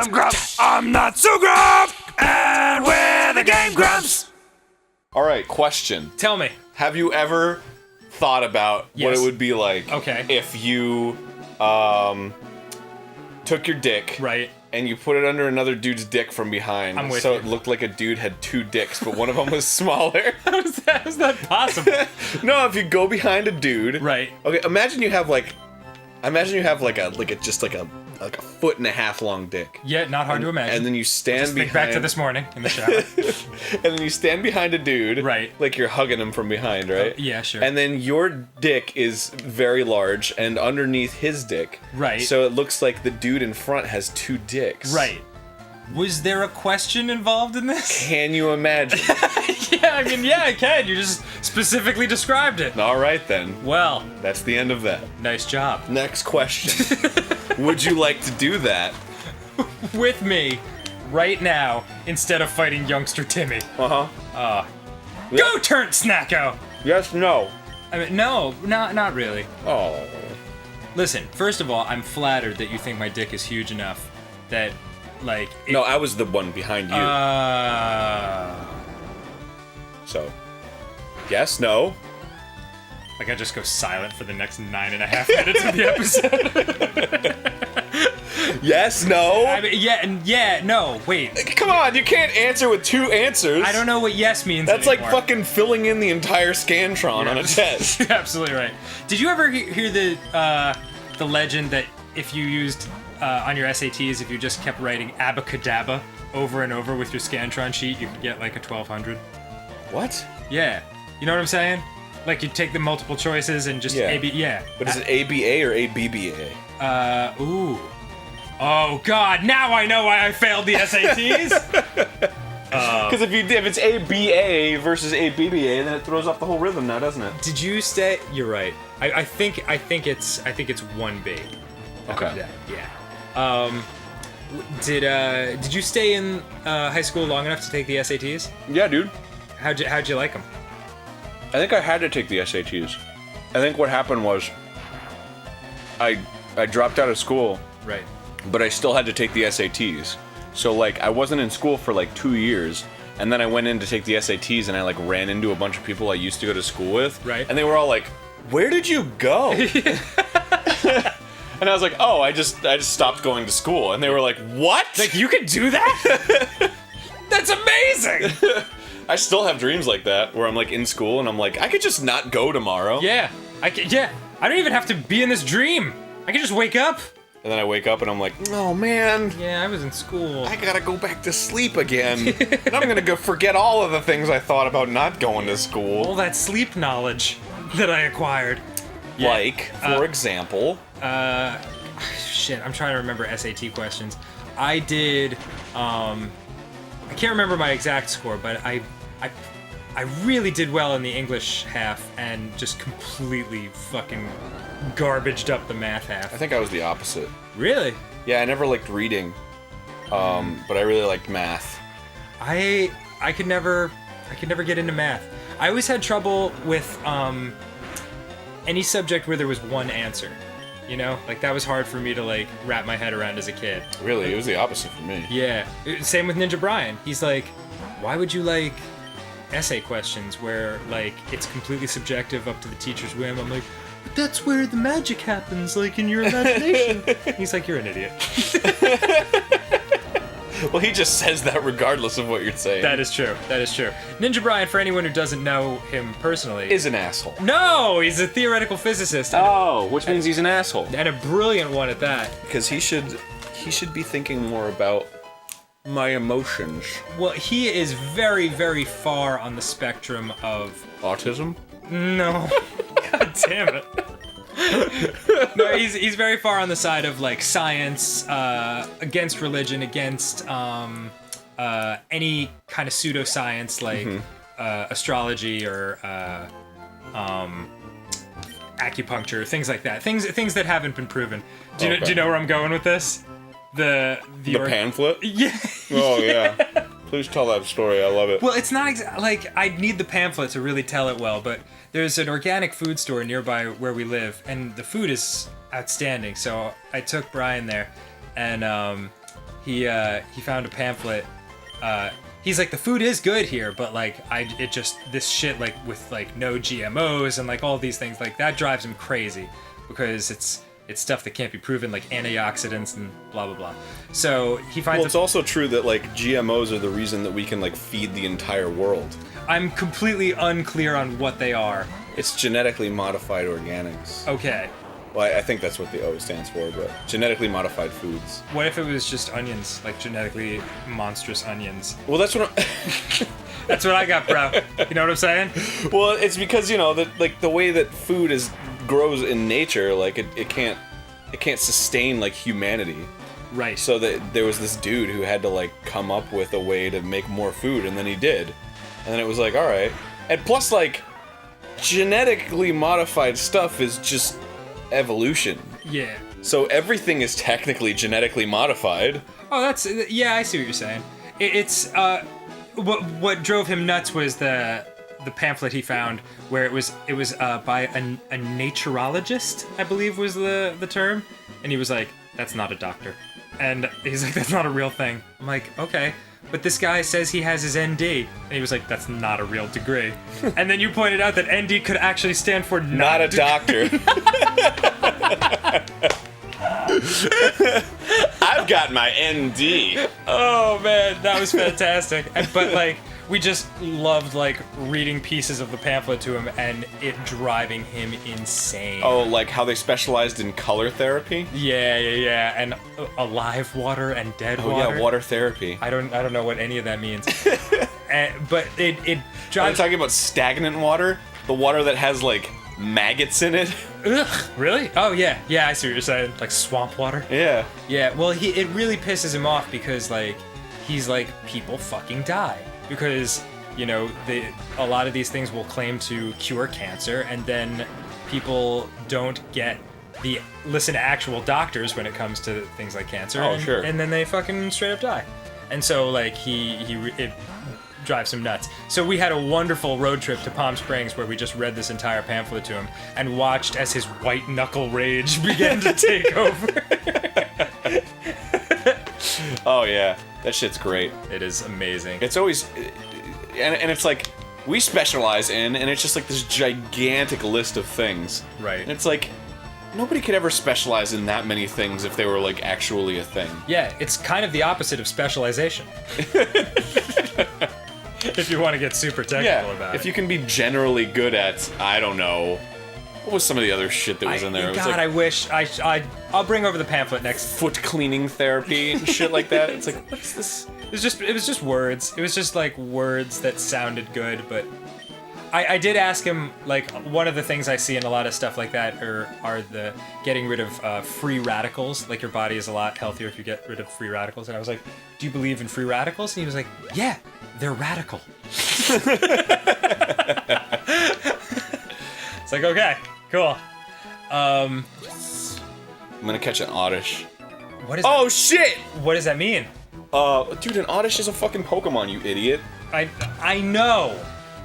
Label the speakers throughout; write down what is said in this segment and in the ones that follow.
Speaker 1: am Grump, I'm not so Grump, and we're the Game Grumps.
Speaker 2: All right, question.
Speaker 3: Tell me.
Speaker 2: Have you ever thought about what it would be like if you took your dick and you put it under another dude's dick from behind, so it looked like a dude had two dicks, but one of them was smaller?
Speaker 3: How is that possible?
Speaker 2: No, if you go behind a dude,
Speaker 3: right?
Speaker 2: Okay, imagine you have like a 1.5 foot long dick.
Speaker 3: Yeah, not hard to imagine.
Speaker 2: And then you stand behind.
Speaker 3: Think back to this morning in the shower.
Speaker 2: And then you stand behind a dude,
Speaker 3: right?
Speaker 2: Like you're hugging him from behind, right?
Speaker 3: Yeah, sure.
Speaker 2: And then your dick is very large, and underneath his dick,
Speaker 3: right?
Speaker 2: So it looks like the dude in front has two dicks,
Speaker 3: right? Was there a question involved in this?
Speaker 2: Can you imagine?
Speaker 3: Yeah, I mean, yeah, I can. You just specifically described it.
Speaker 2: All right, then.
Speaker 3: Well,
Speaker 2: that's the end of that.
Speaker 3: Nice job.
Speaker 2: Next question. Would you like to do that?
Speaker 3: With me, right now, instead of fighting youngster Timmy.
Speaker 2: Uh-huh.
Speaker 3: Go turn Snacko!
Speaker 2: Yes, no.
Speaker 3: I mean, no, not really.
Speaker 2: Oh.
Speaker 3: Listen, first of all, I'm flattered that you think my dick is huge enough that, like...
Speaker 2: No, I was the one behind you. So, yes, no.
Speaker 3: Like I just go silent for the next 9.5 minutes of the episode.
Speaker 2: Yes, no.
Speaker 3: I mean, yeah, no, wait.
Speaker 2: Come on, you can't answer with two answers.
Speaker 3: I don't know what yes means
Speaker 2: That's
Speaker 3: anymore.
Speaker 2: like fucking filling in the entire Scantron on a test.
Speaker 3: You're absolutely right. Did you ever hear the legend that if you used on your SATs, if you just kept writing abacadabra over and over with your Scantron sheet, you could get like a 1200?
Speaker 2: What?
Speaker 3: Yeah. You know what I'm saying? Like you take the multiple choices and just AB. Yeah.
Speaker 2: But is it ABA or ABBA?
Speaker 3: Ooh. Oh God! Now I know why I failed the SATs.
Speaker 2: Because if it's ABA versus ABBA, then it throws off the whole rhythm now, doesn't it?
Speaker 3: Did you stay? You're right. I think it's 1B.
Speaker 2: Okay.
Speaker 3: Yeah. Did you stay in high school long enough to take the SATs?
Speaker 2: Yeah, dude.
Speaker 3: How'd you like them?
Speaker 2: I think I had to take the SATs. I think what happened was I dropped out of school.
Speaker 3: Right.
Speaker 2: But I still had to take the SATs. So like I wasn't in school for like 2 years, and then I went in to take the SATs and I like ran into a bunch of people I used to go to school with.
Speaker 3: Right.
Speaker 2: And they were all like, "Where did you go?" And I was like, "Oh, I just stopped going to school." And they were like, "What?
Speaker 3: Like you could do that? That's amazing!"
Speaker 2: I still have dreams like that where I'm like in school and I'm like, I could just not go tomorrow.
Speaker 3: Yeah. I don't even have to be in this dream. I can just wake up.
Speaker 2: And then I wake up and I'm like, oh man.
Speaker 3: Yeah, I was in school.
Speaker 2: I gotta go back to sleep again. And I'm gonna go forget all of the things I thought about not going to school.
Speaker 3: All that sleep knowledge that I acquired.
Speaker 2: Like, for example.
Speaker 3: Shit, I'm trying to remember SAT questions. I did, I can't remember my exact score, but I really did well in the English half and just completely fucking garbaged up the math half.
Speaker 2: I think I was the opposite.
Speaker 3: Really?
Speaker 2: Yeah, I never liked reading, but I really liked math.
Speaker 3: I could never get into math. I always had trouble with any subject where there was one answer. You know, like that was hard for me to like wrap my head around as a kid.
Speaker 2: Really,
Speaker 3: like,
Speaker 2: it was the opposite for me.
Speaker 3: Yeah, same with Ninja Brian. He's like, why would you like essay questions where like it's completely subjective up to the teacher's whim? I'm like, but that's where the magic happens, like in your imagination. He's like, you're an idiot.
Speaker 2: Well, he just says that regardless of what you're saying.
Speaker 3: That is true. That is true. Ninja Brian, for anyone who doesn't know him personally,
Speaker 2: is an asshole.
Speaker 3: No, he's a theoretical physicist.
Speaker 2: Which means he's an asshole.
Speaker 3: And a brilliant one at that.
Speaker 2: Because he should be thinking more about my emotions.
Speaker 3: Well, he is very, very far on the spectrum of
Speaker 2: autism.
Speaker 3: No. God damn it. No, he's very far on the side of like science, against religion, against any kind of pseudoscience like astrology or acupuncture, things like that. Things that haven't been proven. Do you know where I'm going with this? The
Speaker 2: pamphlet?
Speaker 3: Yeah.
Speaker 2: Oh yeah. Please tell that story. I love it.
Speaker 3: Well, it's not like I'd need the pamphlet to really tell it well, but there's an organic food store nearby where we live, and the food is outstanding. So I took Brian there, and he found a pamphlet. He's like, the food is good here, but like this shit like with like no GMOs and like all these things like that drives him crazy because it's stuff that can't be proven, like antioxidants and blah blah blah. So he finds.
Speaker 2: Well, it's also true that like GMOs are the reason that we can like feed the entire world.
Speaker 3: I'm completely unclear on what they are.
Speaker 2: It's genetically modified organics.
Speaker 3: Okay.
Speaker 2: Well, I think that's what the O stands for, but genetically modified foods.
Speaker 3: What if it was just onions, like genetically monstrous onions?
Speaker 2: Well, that's what
Speaker 3: That's what I got, bro. You know what I'm saying?
Speaker 2: Well, it's because, you know, like the way that food grows in nature, like it can't sustain like humanity.
Speaker 3: Right.
Speaker 2: So that there was this dude who had to like come up with a way to make more food, and then he did. And then it was like, all right. And plus, like, genetically modified stuff is just evolution.
Speaker 3: Yeah.
Speaker 2: So everything is technically genetically modified.
Speaker 3: Oh, yeah, I see what you're saying. It's what drove him nuts was the pamphlet he found where it was by a naturologist, I believe was the term, and he was like, that's not a doctor. And he's like, that's not a real thing. I'm like, okay. But this guy says he has his ND. And he was like, that's not a real degree. And then you pointed out that ND could actually stand for
Speaker 2: not a doctor. I've got my ND.
Speaker 3: Oh man, that was fantastic. But like, we just loved like reading pieces of the pamphlet to him and it driving him insane.
Speaker 2: Oh, like how they specialized in color therapy?
Speaker 3: Yeah. And alive water and dead water.
Speaker 2: Oh yeah, water therapy.
Speaker 3: I don't know what any of that means. But it drives.
Speaker 2: I'm talking about stagnant water, the water that has like maggots in it.
Speaker 3: Ugh, really? Oh yeah, I see what you're saying. Like swamp water.
Speaker 2: Yeah.
Speaker 3: Yeah. Well, it really pisses him off because like he's like, people fucking die because you know a lot of these things will claim to cure cancer and then people don't listen to actual doctors when it comes to things like cancer.
Speaker 2: Oh, sure.
Speaker 3: And then they fucking straight up die. And so like it drives him nuts. So we had a wonderful road trip to Palm Springs where we just read this entire pamphlet to him and watched as his white knuckle rage began to take over.
Speaker 2: Oh yeah, that shit's great.
Speaker 3: It is amazing.
Speaker 2: It's always, and it's like we specialize in, and it's just like this gigantic list of things.
Speaker 3: Right.
Speaker 2: And it's like nobody could ever specialize in that many things if they were like actually a thing.
Speaker 3: Yeah, it's kind of the opposite of specialization. If you want to get super technical about it.
Speaker 2: If you can be generally good at, I don't know, what was some of the other shit that was in there? It was
Speaker 3: God,
Speaker 2: like
Speaker 3: I wish I'll bring over the pamphlet next.
Speaker 2: foot cleaning therapy and shit like that. It's like, what's this?
Speaker 3: It was just words. It was just like words that sounded good, but I did ask him, like, one of the things I see in a lot of stuff like that are the getting rid of free radicals. Like, your body is a lot healthier if you get rid of free radicals. And I was like, do you believe in free radicals? And he was like, yeah, they're radical. It's like, okay, cool.
Speaker 2: I'm gonna catch an oddish.
Speaker 3: What is
Speaker 2: Oh shit!
Speaker 3: What does that mean?
Speaker 2: Dude, an oddish is a fucking Pokemon, you idiot.
Speaker 3: I know,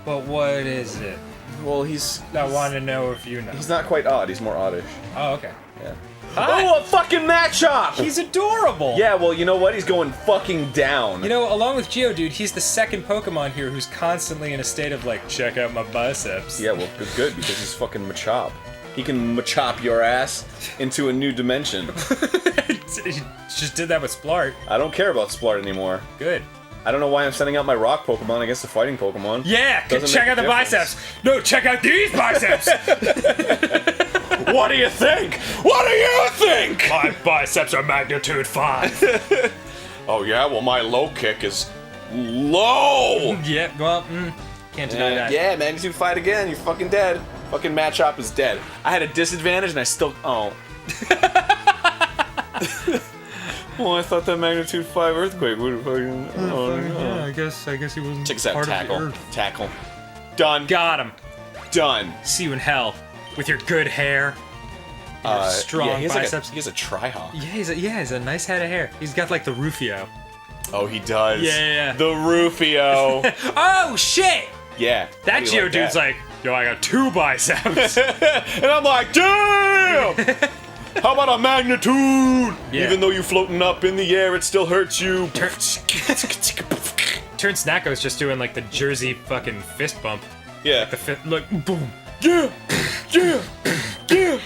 Speaker 3: but what is it?
Speaker 2: Well,
Speaker 3: I want to know if you know.
Speaker 2: he's not quite odd, he's more oddish.
Speaker 3: Oh, okay.
Speaker 2: Yeah.
Speaker 3: Hi.
Speaker 2: Oh, a fucking Machop!
Speaker 3: He's adorable!
Speaker 2: Yeah, well, you know what? He's going fucking down.
Speaker 3: You know, along with Geodude, he's the second Pokemon here who's constantly in a state of, like, check out my biceps.
Speaker 2: Yeah, well, good, because he's fucking Machop. He can Machop your ass into a new dimension.
Speaker 3: He just did that with Splart.
Speaker 2: I don't care about Splart anymore.
Speaker 3: Good.
Speaker 2: I don't know why I'm sending out my rock Pokemon against the fighting Pokemon.
Speaker 3: Yeah,
Speaker 2: Doesn't
Speaker 3: check
Speaker 2: make
Speaker 3: out
Speaker 2: a
Speaker 3: the
Speaker 2: difference.
Speaker 3: biceps. No, check out these biceps.
Speaker 2: What do you think? What do you think?
Speaker 3: My biceps are magnitude 5.
Speaker 2: Oh yeah, well my low kick is low.
Speaker 3: Yeah, well, can't deny that.
Speaker 2: Yeah, magnitude 5 again. You're fucking dead. Fucking Machop is dead. I had a disadvantage and I still. Oh. Well, I thought that magnitude 5 earthquake would have fucking. Oh no.
Speaker 3: Yeah, I guess he wasn't
Speaker 2: Check this out.
Speaker 3: part of the
Speaker 2: Tackle.
Speaker 3: Earth.
Speaker 2: Tackle. Done.
Speaker 3: Got him.
Speaker 2: Done.
Speaker 3: See you in hell with your good hair. Your strong
Speaker 2: yeah, he has
Speaker 3: biceps.
Speaker 2: he has a Tri-Hawk.
Speaker 3: Yeah, he's a nice head of hair. He's got like the Rufio.
Speaker 2: Oh, he does.
Speaker 3: Yeah.
Speaker 2: The Rufio.
Speaker 3: Oh shit!
Speaker 2: Yeah.
Speaker 3: That
Speaker 2: How do you
Speaker 3: Geodude's like, yo, I got 2 biceps.
Speaker 2: And I'm like, damn! How about a magnitude?
Speaker 3: Yeah.
Speaker 2: Even though you're floating up in the air, it still hurts you.
Speaker 3: Turn Snacko's just doing like the Jersey fucking fist bump.
Speaker 2: Yeah.
Speaker 3: The fist, look, boom.
Speaker 2: Yeah. Yeah. Yeah.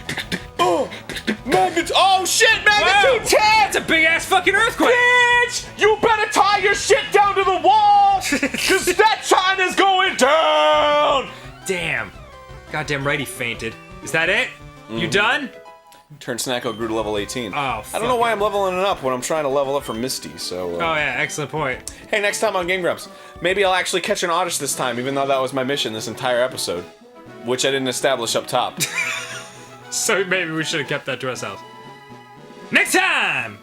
Speaker 2: Oh. Magnitude. Oh shit, magnitude 10!
Speaker 3: It's a big ass fucking earthquake!
Speaker 2: Bitch! You better tie your shit down to the wall! Cause that China's going down!
Speaker 3: Damn. Goddamn right he fainted. Is that it? You done?
Speaker 2: Turn Snacko grew to level 18.
Speaker 3: Oh,
Speaker 2: I don't know why I'm leveling it up when I'm trying to level up for Misty, so...
Speaker 3: Oh yeah, excellent point.
Speaker 2: Hey, next time on Game Grumps, maybe I'll actually catch an Oddish this time, even though that was my mission this entire episode. Which I didn't establish up top.
Speaker 3: So maybe we should have kept that to ourselves. Next time!